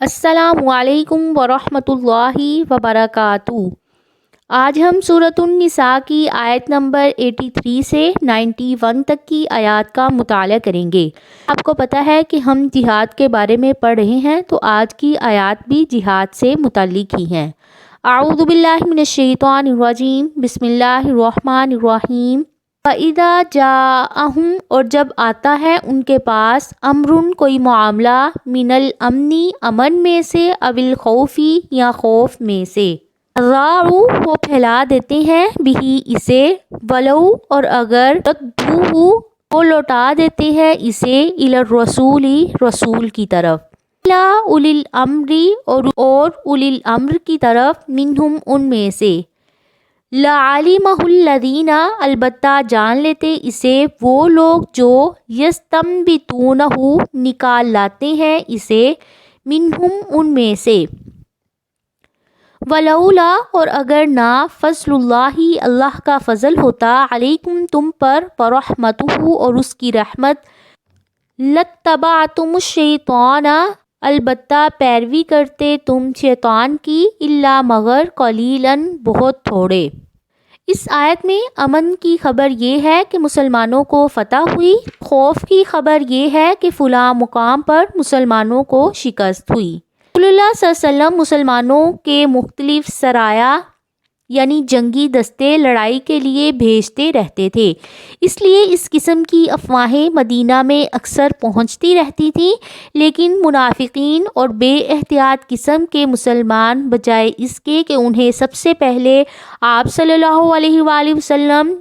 السلام علیکم ورحمۃ اللہ وبرکاتہ۔ آج ہم سورۃ النساء کی آیت نمبر 83 سے 91 تک کی آیات کا مطالعہ کریں گے۔ آپ کو پتہ ہے کہ ہم جہاد کے بارے میں پڑھ رہے ہیں، تو آج کی آیات بھی جہاد سے متعلق ہی ہیں۔ اعوذ باللہ من الشیطان الرجیم، بسم اللہ الرحمن الرحیم۔ وَإِذَا جَاءَهُمْ، اور جب آتا ہے ان کے پاس، امرن کوئی معاملہ، من الامنی امن میں سے، او الخوف یا خوف میں سے، راعو وہ پھیلا دیتے ہیں، بھی اسے، ولو اور اگر، ردوہ وہ لوٹا دیتے ہیں اسے، الی الرسول رسول کی طرف، الی اولی الامر اور اولی الامر کی طرف، منہم ان میں سے، لعلمہ الذین البتہ جان لیتے اسے وہ لوگ جو، یستنبطونہ نکال لاتے ہیں اسے، منہم ان میں سے، ولولا اور اگر نہ، فضل اللہ اللہ کا فضل ہوتا، علیکم تم پر، ورحمتہ اور اس کی رحمت، لاتبعتم الشیطان البتہ پیروی کرتے تم شیطان کی، الا مگر، قلیلا بہت تھوڑے۔ اس آیت میں امن کی خبر یہ ہے کہ مسلمانوں کو فتح ہوئی، خوف کی خبر یہ ہے کہ فلاں مقام پر مسلمانوں کو شکست ہوئی۔ رسول اللہ صلی اللہ علیہ وسلم مسلمانوں کے مختلف سرایا یعنی جنگی دستے لڑائی کے لیے بھیجتے رہتے تھے، اس لیے اس قسم کی افواہیں مدینہ میں اکثر پہنچتی رہتی تھیں، لیکن منافقین اور بے احتیاط قسم کے مسلمان بجائے اس کے کہ انہیں سب سے پہلے آپ صلی اللہ علیہ وآلہ وسلم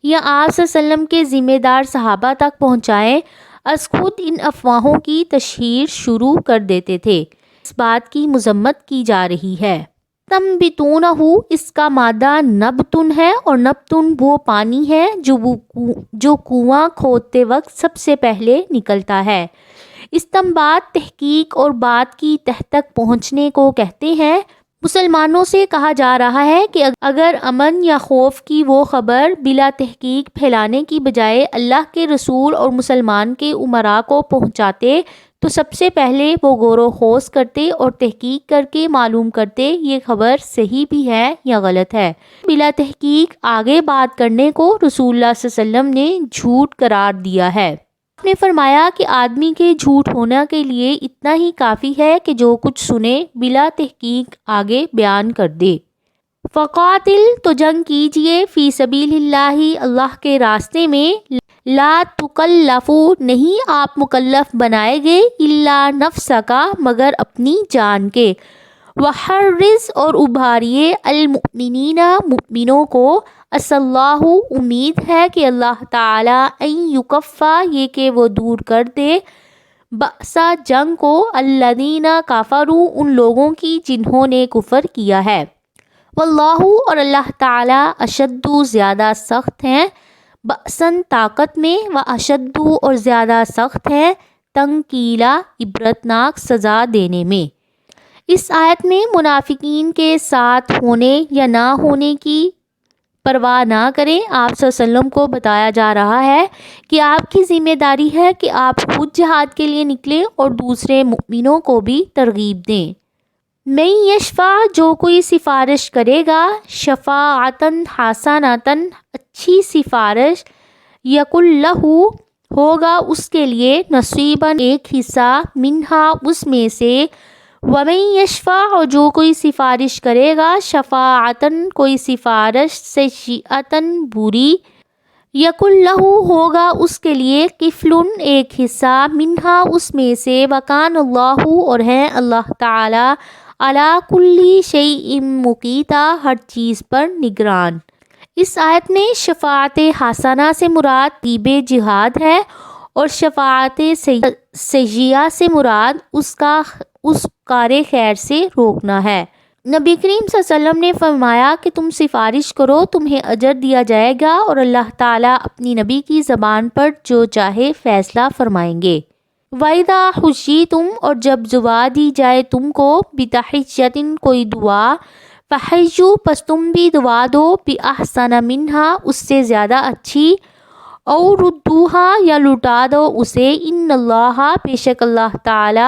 یا آپ صلی اللہ علیہ وسلم کے ذمہ دار صحابہ تک پہنچائیں، از خود ان افواہوں کی تشہیر شروع کر دیتے تھے۔ اس بات کی مذمت کی جا رہی ہے۔ تنبتونہ اس کا مادہ نبتن ہے، اور نبتن وہ پانی ہے جو کنواں کھودتے وقت سب سے پہلے نکلتا ہے۔ استنباط تحقیق اور بات کی تہ تک پہنچنے کو کہتے ہیں۔ مسلمانوں سے کہا جا رہا ہے کہ اگر امن یا خوف کی وہ خبر بلا تحقیق پھیلانے کی بجائے اللہ کے رسول اور مسلمان کے امراء کو پہنچاتے تو سب سے پہلے وہ غور و خوض کرتے اور تحقیق کر کے معلوم کرتے یہ خبر صحیح بھی ہے یا غلط ہے۔ بلا تحقیق آگے بات کرنے کو رسول اللہ صلی اللہ علیہ وسلم نے جھوٹ قرار دیا ہے۔ آپ نے فرمایا کہ آدمی کے جھوٹ ہونے کے لیے اتنا ہی کافی ہے کہ جو کچھ سنے بلا تحقیق آگے بیان کر دے۔ فقاتل تو جنگ کیجئے، فی سبیل اللہ اللہ کے راستے میں، لا تکلف نہیں آپ مکلف بنائے گئے، الا نفسک مگر اپنی جان کے، وحرز اور ابھاریے، المؤمنین مؤمنوں کو، عسى اللہ امید ہے کہ اللہ تعالیٰ ان یکفا یہ کہ وہ دور کر دے، بأسا جنگ کو، الذین کفروا ان لوگوں کی جنہوں نے کفر کیا ہے، واللہ اور اللہ تعالیٰ اشد زیادہ سخت ہیں، بأساً طاقت میں، واشد اور زیادہ سخت ہیں، تنکیلا عبرتناک سزا دینے میں۔ اس آیت میں منافقین کے ساتھ ہونے یا نہ ہونے کی پرواہ نہ کریں، آپ صلی اللہ علیہ وسلم کو بتایا جا رہا ہے کہ آپ کی ذمہ داری ہے کہ آپ خود جہاد کے لیے نکلیں اور دوسرے مؤمنوں کو بھی ترغیب دیں۔ من یشفع جو کوئی سفارش کرے گا، شفاعتن حسنتن اچھی سفارش، یکن لہ ہوگا اس کے لیے، نصیباً ایک حصہ، منہا اس میں سے، ومن یشفع اور جو کوئی سفارش کرے گا، شفاعتن کوئی سفارش، سیئتن بری، یکن لہ ہوگا اس کے لیے، کفلن ایک حصہ، منہا اس میں سے، وکان اللہ اور ہے اللہ تعالی، علی کل شیء مقیتا ہر چیز پر نگران۔ اس آیت میں شفاعت حسنہ سے مراد طیب جہاد ہے، اور شفاعت سیئہ سے مراد اس کار خیر سے روکنا ہے۔ نبی کریم صلی اللہ علیہ وسلم نے فرمایا کہ تم سفارش کرو تمہیں اجر دیا جائے گا، اور اللہ تعالیٰ اپنی نبی کی زبان پر جو چاہے فیصلہ فرمائیں گے۔ وَإِذَا حُيِّيتُمْ اور جب دعا دی جائے تم کو، بِتَحِيَّةٍ کوئی دعا، فَحَيُّوا پس تم بھی دعا دو، بِأَحْسَنَ مِنْهَا اس سے زیادہ اچھی، اور ردوہا یا لٹا دو اسے، ان اللہ بے شک اللہ تعالی،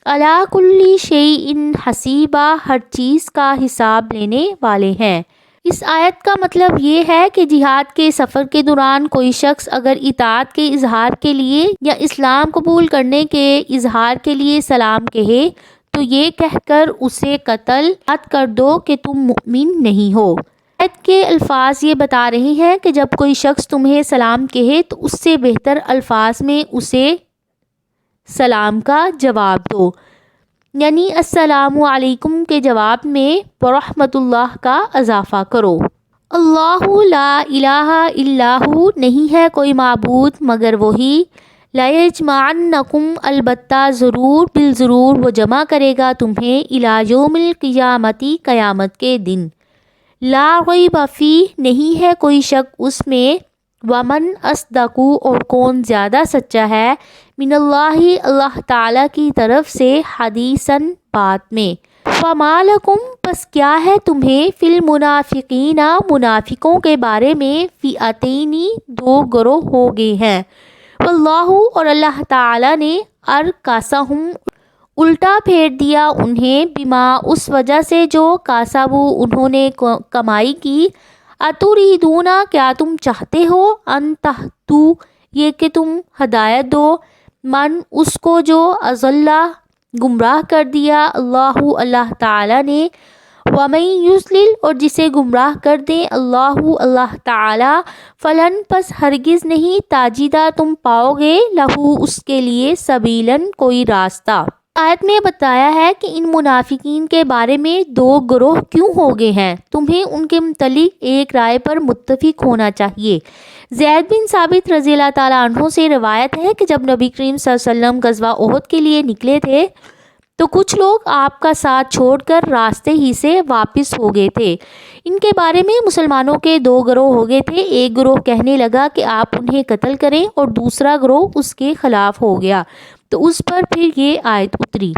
علی کل شیء حسیبا، ہر چیز کا حساب لینے والے ہیں۔ اس آیت کا مطلب یہ ہے کہ جہاد کے سفر کے دوران کوئی شخص اگر اطاعت کے اظہار کے لیے یا اسلام قبول کرنے کے اظہار کے لیے سلام کہے تو یہ کہہ کر اسے قتل مت کر دو کہ تم مؤمن نہیں ہو۔ آیت کے الفاظ یہ بتا رہے ہیں کہ جب کوئی شخص تمہیں سلام کہے تو اس سے بہتر الفاظ میں اسے سلام کا جواب دو، یعنی السلام علیکم کے جواب میں ورحمۃ اللہ کا اضافہ کرو۔ اللہ لا الہ الا ہو، نہیں ہے کوئی معبود مگر وہی۔ لا یجمعنکم، البتہ ضرور بالضرور وہ جمع کرے گا تمہیں، الی یوم القیامتی، قیامت کے دن۔ لا ریب فیہ، نہیں ہے کوئی شک اس میں۔ ومن اصدق، اور کون زیادہ سچا ہے، من اللہ، اللہ تعالیٰ کی طرف سے، حدیثاً بات میں۔ فما لکم، پس کیا ہے تمہیں، فی المنافقین، منافقوں کے بارے میں، فئتین، دو گروہ ہو گئے ہیں۔ واللہ، اور اللہ تعالیٰ نے، ارکسہم، الٹا پھیر دیا انہیں، بما، اس وجہ سے جو، کاسبو، انہوں نے کمائی کی۔ اتریدون، کیا تم چاہتے ہو، ان تہدو، یہ کہ تم ہدایت دو، من، اس کو جو، اضل، گمراہ کر دیا، اللہ، اللہ تعالی نے، ومن یضلل، اور جسے گمراہ کر دیں، اللہ، اللہ تعالی، فلن، پس ہرگز نہیں، تاجدہ، تم پاؤ گے، لہو، اس کے لیے، سبیلاً، کوئی راستہ۔ آیت میں بتایا ہے کہ ان منافقین کے بارے میں دو گروہ کیوں ہو گئے ہیں۔ تمہیں ان کے متعلق ایک رائے پر متفق ہونا چاہیے۔ زید بن ثابت رضی اللہ تعالیٰ عنہ سے روایت ہے کہ جب نبی کریم صلی اللہ علیہ وسلم غزوہ احد کے لیے نکلے تھے تو کچھ لوگ آپ کا ساتھ چھوڑ کر راستے ہی سے واپس ہو گئے تھے۔ ان کے بارے میں مسلمانوں کے دو گروہ ہو گئے تھے، ایک گروہ کہنے لگا کہ آپ انہیں قتل کریں اور دوسرا گروہ اس کے خلاف ہو گیا، تو اس پر پھر یہ آیت اتری۔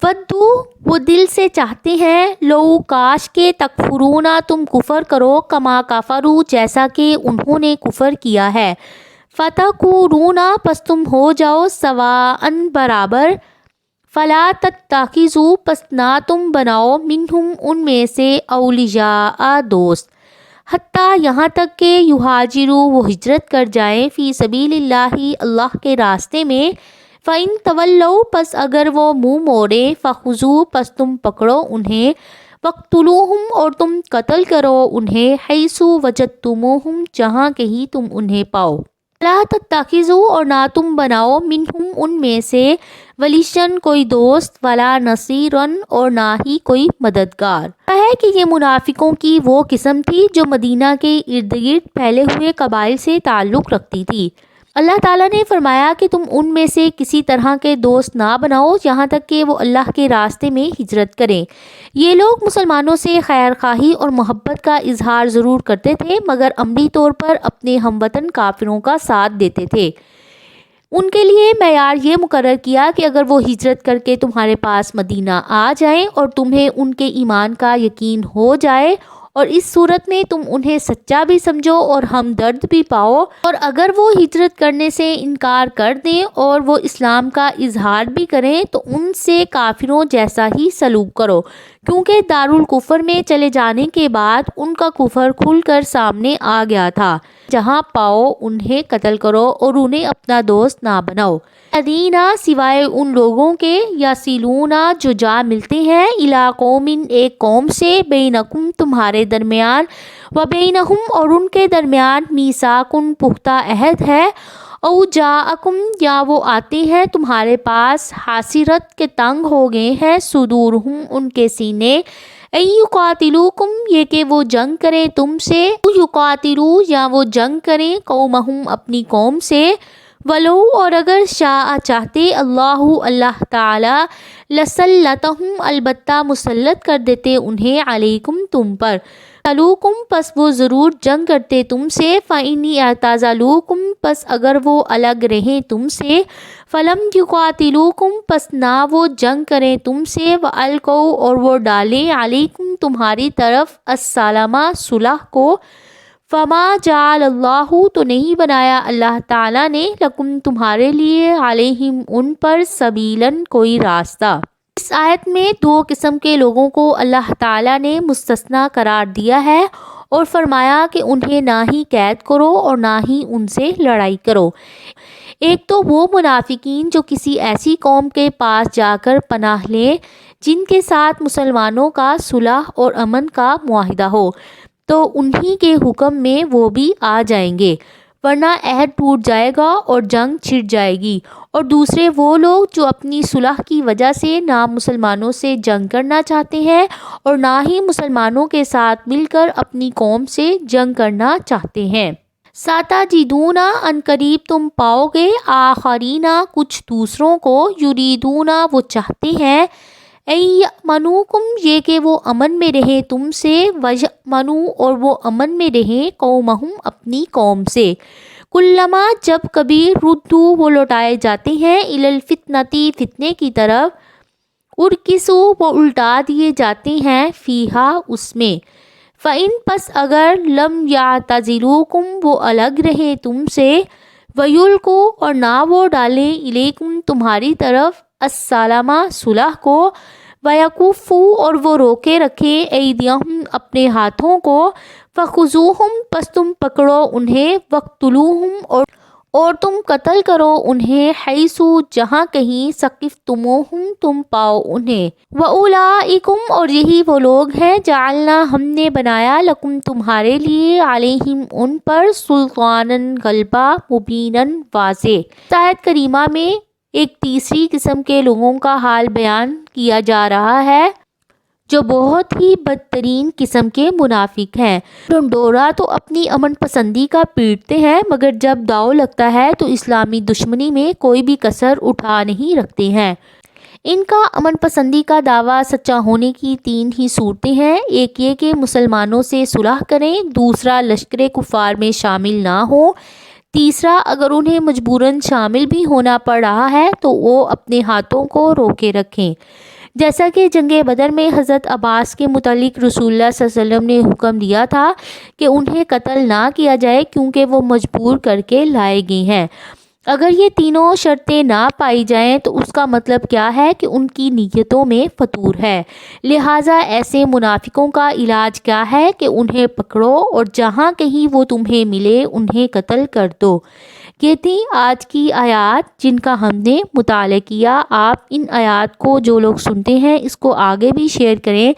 ودو، وہ دل سے چاہتے ہیں، لو، کاش کے، تکفرون، تم کفر کرو، کما کفروا، جیسا کہ انہوں نے کفر کیا ہے، فتکونون، پس تم ہو جاؤ، سواء، برابر، فلا تتخذوا، پس نہ تم بناؤ، منہم، ان میں سے، اولیاء، دوست، حتیٰ، یہاں تک کہ، یہاجروا، وہ ہجرت کر جائیں، فی سبیل اللہ، اللہ کے راستے میں، فَإِن تَوَلَّوْا، پس اگر وہ منہ موڑیں، فَخُذُوا، پس تم پکڑو انہیں، وَاقْتُلُوهُمْ، اور تم قتل کرو انہیں، حَيْثُ وَجَدتُّمُوهُمْ، جہاں کہیں تم انہیں پاؤ، لَا تَتَّخِذُوا، اور نہ تم بناؤ، مِنْهُمْ، ان میں سے، وَلِيًّا، کوئی دوست، وَلَا نَصِيرًا، اور نہ ہی کوئی مددگار۔ ہے کہ یہ منافقوں کی وہ قسم تھی جو مدینہ کے ارد گرد پھیلے ہوئے قبائل سے تعلق رکھتی تھی۔ اللہ تعالیٰ نے فرمایا کہ تم ان میں سے کسی طرح کے دوست نہ بناؤ یہاں تک کہ وہ اللہ کے راستے میں ہجرت کریں۔ یہ لوگ مسلمانوں سے خیر خواہی اور محبت کا اظہار ضرور کرتے تھے مگر عملی طور پر اپنے ہم وطن کافروں کا ساتھ دیتے تھے۔ ان کے لیے معیار یہ مقرر کیا کہ اگر وہ ہجرت کر کے تمہارے پاس مدینہ آ جائیں اور تمہیں ان کے ایمان کا یقین ہو جائے اور اس صورت میں تم انہیں سچا بھی سمجھو اور ہمدرد بھی پاؤ، اور اگر وہ ہجرت کرنے سے انکار کر دیں اور وہ اسلام کا اظہار بھی کریں تو ان سے کافروں جیسا ہی سلوک کرو، کیونکہ دارالکفر میں چلے جانے کے بعد ان کا کفر کھل کر سامنے آ گیا تھا۔ جہاں پاؤ انہیں قتل کرو اور انہیں اپنا دوست نہ بناؤ۔ ادینہ، سوائے ان لوگوں کے، یاسلون، جو جا ملتے ہیں، الی قوم، ایک قوم سے، بینکم، تمہارے درمیان، و بینہم، اور ان کے درمیان، میثاق، پختہ عہد ہے، او جاءکم، یا وہ آتے ہیں تمہارے پاس، حاصرت، کے تنگ ہو گئے ہیں، صدورہم، ان کے سینے، ان یقاتلوکم، یہ کہ وہ جنگ کریں تم سے، او یقاتلو، یا وہ جنگ کریں، قومہم، اپنی قوم سے، ولو، اور اگر شاء، چاہتے، اللہ، اللہ تعالی، لسلطہم، البتہ مسلط کر دیتے انہیں، علیکم، تم پر، تلوکم، پس وہ ضرور جنگ کرتے تم سے، فَإِنْ اعْتَزَلُوكُمْ، پس اگر وہ الگ رہیں تم سے، فَلَمْ يُقَاتِلُوكُمْ، پس نہ وہ جنگ کریں تم سے، وَأَلْقَوْا، اور وہ ڈالیں، علیکم، تمہاری طرف، السَّلَامَ، صلح کو، فما جعل اللہ تو نہیں بنایا اللہ تعالیٰ نے لکم تمہارے لیے علیہم ان پر سبیلاً کوئی راستہ۔ اس آیت میں دو قسم کے لوگوں کو اللہ تعالیٰ نے مستثنیٰ قرار دیا ہے اور فرمایا کہ انہیں نہ ہی قید کرو اور نہ ہی ان سے لڑائی کرو۔ ایک تو وہ منافقین جو کسی ایسی قوم کے پاس جا کر پناہ لیں جن کے ساتھ مسلمانوں کا صلح اور امن کا معاہدہ ہو، تو انہی کے حکم میں وہ بھی آ جائیں گے، ورنہ عہد ٹوٹ جائے گا اور جنگ چھڑ جائے گی۔ اور دوسرے وہ لوگ جو اپنی صلح کی وجہ سے نہ مسلمانوں سے جنگ کرنا چاہتے ہیں اور نہ ہی مسلمانوں کے ساتھ مل کر اپنی قوم سے جنگ کرنا چاہتے ہیں۔ ساتجدون ان قریب تم پاؤ گے آخرین کچھ دوسروں کو یریدون وہ چاہتے ہیں یأمنوکم یہ کہ وہ امن میں رہیں تم سے ویأمنوا اور وہ امن میں رہیں قومہم اپنی قوم سے۔ کلما جب کبھی ردو وہ لوٹائے جاتے ہیں الی الفتنتی فتنے کی طرف ارکسو وہ الٹا دیے جاتے ہیں فیہا اس میں۔ فَإِن پس اگر لم یعتزلوکم وہ الگ رہیں تم سے ویلقوا اور نہ وہ ڈالیں الیکم تمہاری طرف السلام صلح کو ویکفوا اور وہ روکے رکھیں ایدیہم اپنے ہاتھوں کو فخذوہم پس تم پکڑو انہیں وقتلوہم اور تم قتل کرو انہیں حیث جہاں کہیں ثقفتموہم تم پاؤ انہیں۔ وَأُولَئِکُمْ اور یہی وہ لوگ ہیں جعلنا ہم نے بنایا لکم تمہارے لیے علیہم ان پر سلطاناً غلبہ مبیناً واضح۔ آیت کریمہ میں ایک تیسری قسم کے لوگوں کا حال بیان کیا جا رہا ہے جو بہت ہی بدترین قسم کے منافق ہیں۔ ڈنڈورا تو اپنی امن پسندی کا پیٹتے ہیں مگر جب داؤ لگتا ہے تو اسلامی دشمنی میں کوئی بھی کسر اٹھا نہیں رکھتے ہیں۔ ان کا امن پسندی کا دعویٰ سچا ہونے کی تین ہی صورتیں ہیں، ایک یہ کہ مسلمانوں سے صلح کریں، دوسرا لشکر کفار میں شامل نہ ہوں، تیسرا اگر انہیں مجبوراً شامل بھی ہونا پڑ رہا ہے تو وہ اپنے ہاتھوں کو روکے رکھیں۔ جیسا کہ جنگ بدر میں حضرت عباس کے متعلق رسول اللہ صلی اللہ علیہ وسلم نے حکم دیا تھا کہ انہیں قتل نہ کیا جائے کیونکہ وہ مجبور کر کے لائے گئے ہیں۔ اگر یہ تینوں شرطیں نہ پائی جائیں تو اس کا مطلب کیا ہے کہ ان کی نیتوں میں فتور ہے۔ لہٰذا ایسے منافقوں کا علاج کیا ہے کہ انہیں پکڑو اور جہاں کہیں وہ تمہیں ملے انہیں قتل کر دو۔ یہ تھی آج کی آیات جن کا ہم نے مطالعہ کیا۔ آپ ان آیات کو جو لوگ سنتے ہیں اس کو آگے بھی شیئر کریں